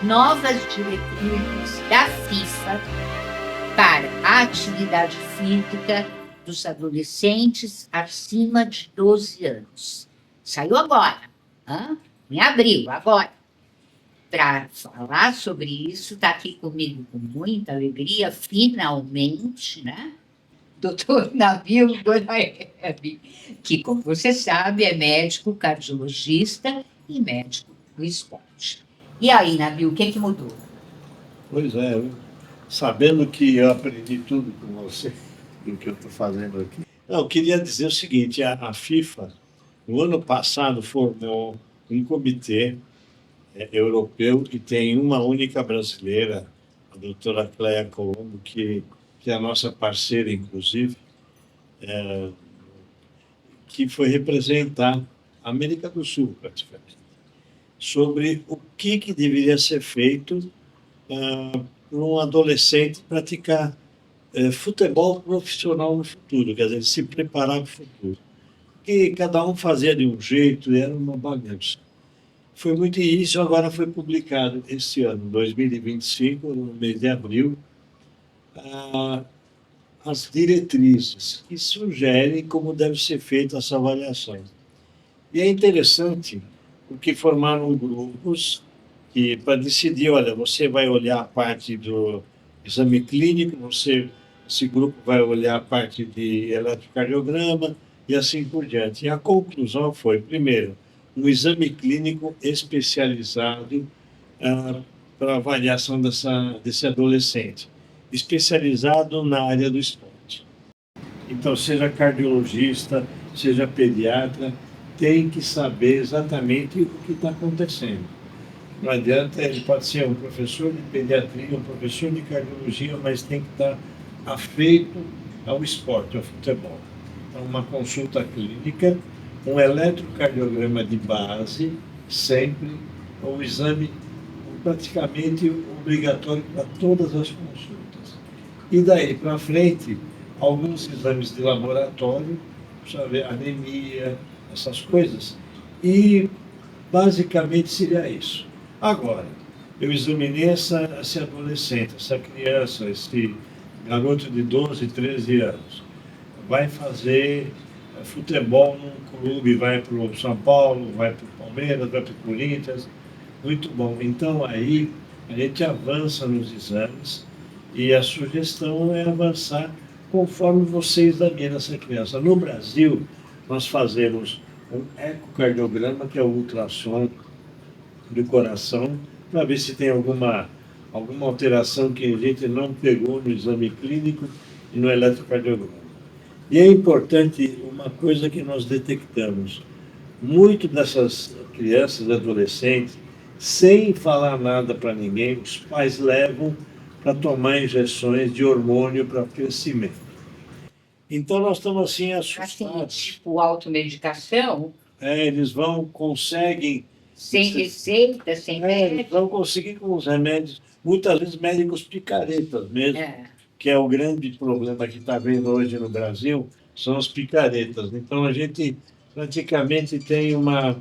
novas diretrizes da FIFA para a atividade física dos adolescentes acima de 12 anos. Saiu agora, em abril, agora. Para falar sobre isso, está aqui comigo com muita alegria, finalmente, né? Doutor Nabil Goraeb, que, como você sabe, é médico cardiologista e médico do esporte. E aí, Nabil, o que mudou? Pois é, sabendo que eu aprendi tudo com você, do que eu estou fazendo aqui. Não, eu queria dizer o seguinte, a FIFA, no ano passado, formou um comitê europeu que tem uma única brasileira, a doutora Cléia Colombo, que é a nossa parceira, inclusive, que foi representar a América do Sul, praticamente, sobre o que deveria ser feito para um adolescente praticar futebol profissional no futuro, quer dizer, se preparar para o futuro. Porque cada um fazia de um jeito e era uma bagunça. Foi muito isso, agora foi publicado este ano, 2025, no mês de abril, as diretrizes que sugerem como deve ser feita essa avaliação. E é interessante porque formaram grupos que, para decidir, olha, você vai olhar a parte do exame clínico, esse grupo vai olhar a parte de eletrocardiograma e assim por diante. E a conclusão foi, primeiro, um exame clínico especializado para avaliação desse adolescente, especializado na área do esporte. Então, seja cardiologista, seja pediatra, tem que saber exatamente o que está acontecendo. Não adianta, ele pode ser um professor de pediatria, um professor de cardiologia, mas tem que estar afeito ao esporte, ao futebol. Então, uma consulta clínica, um eletrocardiograma de base, sempre, um exame praticamente obrigatório para todas as consultas. E daí para frente, alguns exames de laboratório, para ver anemia, essas coisas, e basicamente seria isso. Agora, eu examinei esse adolescente, essa criança, esse garoto de 12, 13 anos, vai fazer futebol num clube, vai para o São Paulo, vai para o Palmeiras, vai para o Corinthians, muito bom. Então aí a gente avança nos exames e a sugestão é avançar conforme você examina essa criança. No Brasil, nós fazemos um ecocardiograma, que é o ultrassom do coração, para ver se tem alguma alteração que a gente não pegou no exame clínico e no eletrocardiograma. E é importante uma coisa que nós detectamos. Muito dessas crianças e adolescentes, sem falar nada para ninguém, os pais levam para tomar injeções de hormônio para crescimento. Então nós estamos assim assustados. Assim, tipo automedicação? Eles conseguem... Sem receita, sem médico? Eles vão conseguir com os remédios, muitas vezes médicos picaretas mesmo, que é o grande problema que está havendo hoje no Brasil, são as picaretas. Então a gente praticamente tem uma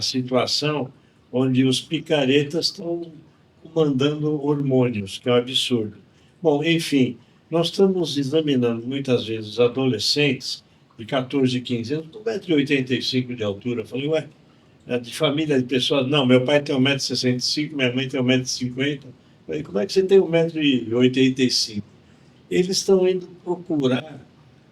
situação onde os picaretas estão comandando hormônios, que é um absurdo. Bom, enfim, nós estamos examinando muitas vezes adolescentes de 14, 15 anos, com 1,85 m de altura. Eu falei, ué, é de família de pessoas... Não, meu pai tem 1,65 m, minha mãe tem 1,50 m. Eu falei, como é que você tem 1,85 m? Eles estão indo procurar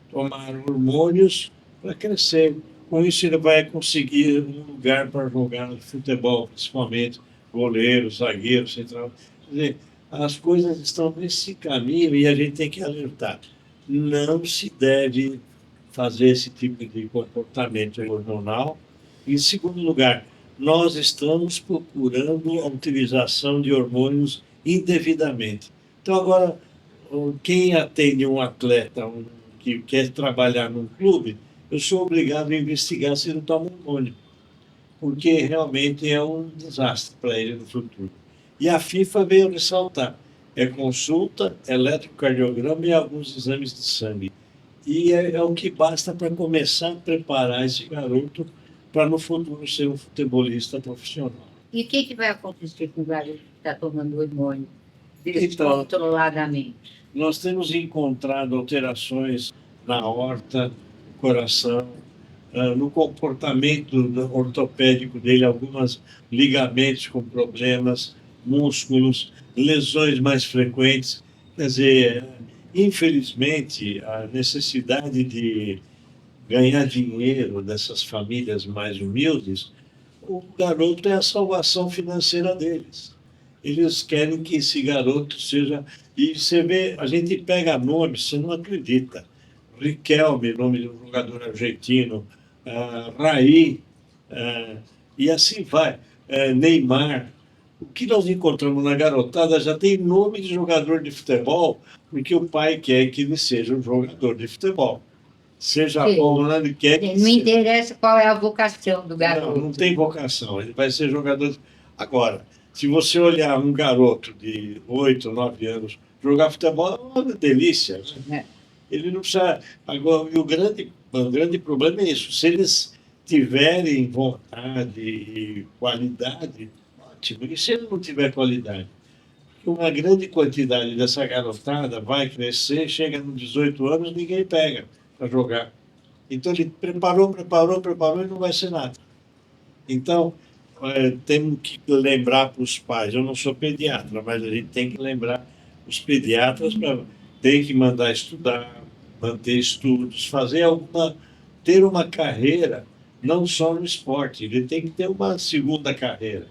tomar hormônios para crescer. Com isso, ele vai conseguir um lugar para jogar no futebol, principalmente goleiro, zagueiro, central. Quer dizer, as coisas estão nesse caminho e a gente tem que alertar. Não se deve fazer esse tipo de comportamento hormonal. Em segundo lugar, nós estamos procurando a utilização de hormônios indevidamente. Então, agora, quem atende um atleta que quer trabalhar num clube, eu sou obrigado a investigar se ele toma hormônio, porque realmente é um desastre para ele no futuro. E a FIFA veio ressaltar, é consulta, eletrocardiograma e alguns exames de sangue. E é o que basta para começar a preparar esse garoto para no futuro ser um futebolista profissional. E o que vai acontecer com o garoto que está tomando hormônio Então, descontroladamente? nós temos encontrado alterações na aorta, no coração, no comportamento ortopédico dele, alguns ligamentos com problemas, músculos, lesões mais frequentes. Quer dizer, infelizmente, a necessidade de ganhar dinheiro dessas famílias mais humildes, o garoto é a salvação financeira deles. Eles querem que esse garoto seja. E você vê, a gente pega nomes, você não acredita. Riquelme, nome de um jogador argentino, Raí, e assim vai. Neymar. O que nós encontramos na garotada já tem nome de jogador de futebol, porque o pai quer que ele seja um jogador de futebol. Seja Sim. bom, né? Ele quer que Não seja. interessa qual é a vocação do garoto. Não tem vocação, ele vai ser jogador. Agora, se você olhar um garoto de 8, 9 anos jogar futebol, é uma delícia, né? É. Ele não precisa. Agora, e o grande problema é isso. Se eles tiverem vontade e qualidade, ótimo. E se ele não tiver qualidade? Porque uma grande quantidade dessa garotada vai crescer, chega nos 18 anos, ninguém pega para jogar. Então ele preparou e não vai ser nada. Então, temos que lembrar para os pais, eu não sou pediatra, mas a gente tem que lembrar os pediatras para tem que mandar estudar, manter estudos, ter uma carreira, não só no esporte, ele tem que ter uma segunda carreira.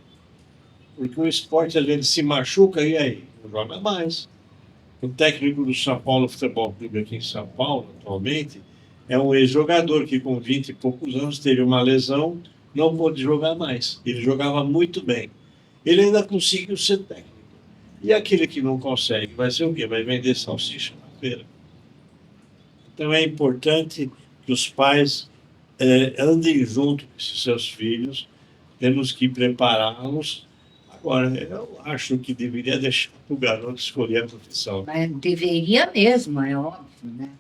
Porque o esporte, às vezes, se machuca e aí? Não joga mais. O técnico do São Paulo Futebol Clube aqui em São Paulo, atualmente, é um ex-jogador que com 20 e poucos anos teve uma lesão, não pôde jogar mais. Ele jogava muito bem. Ele ainda conseguiu ser técnico. E aquele que não consegue, vai ser o quê? Vai vender salsicha na feira. Então é importante que os pais andem junto com esses seus filhos, temos que prepará-los. Agora, eu acho que deveria deixar para o garoto escolher a profissão. Mas deveria mesmo, é óbvio, né?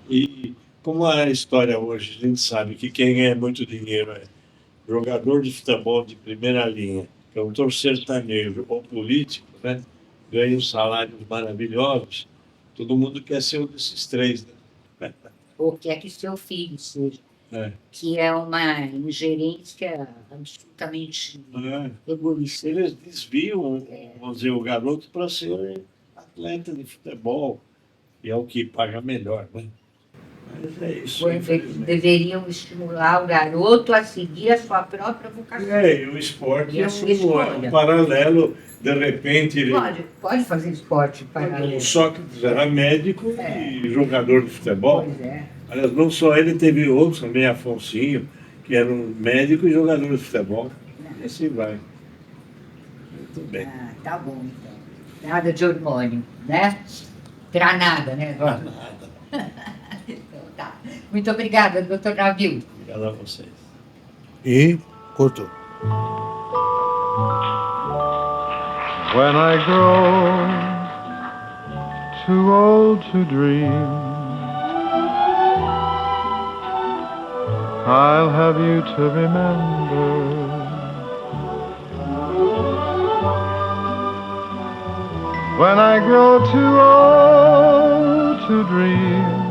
E como a história hoje, a gente sabe que quem ganha muito dinheiro é jogador de futebol de primeira linha, cantor sertanejo ou político, né? Ganha salários maravilhosos. Todo mundo quer ser um desses três, né? Ou quer que seu filho seja. Que é uma ingerência absolutamente egoísta. Eles desviam, vamos dizer, o garoto para ser atleta de futebol, que é o que paga melhor, né? Mas é isso. Deveriam estimular o garoto a seguir a sua própria vocação. E o esporte é escolha. um paralelo, de repente ele. Pode fazer esporte paralelo. O Sócrates era médico e jogador de futebol. Pois é. Aliás, não só ele, teve outros também, Afonsinho, que era um médico e jogador de futebol. E assim vai. Muito bem. Tá bom, então. Nada de hormônio, né? Pra nada, né? Não, nada. Então, tá. Muito obrigada, doutor Nabil. Obrigado a vocês. E cortou. When I grow too old to dream, I'll have you to remember. When I grow too old to dream,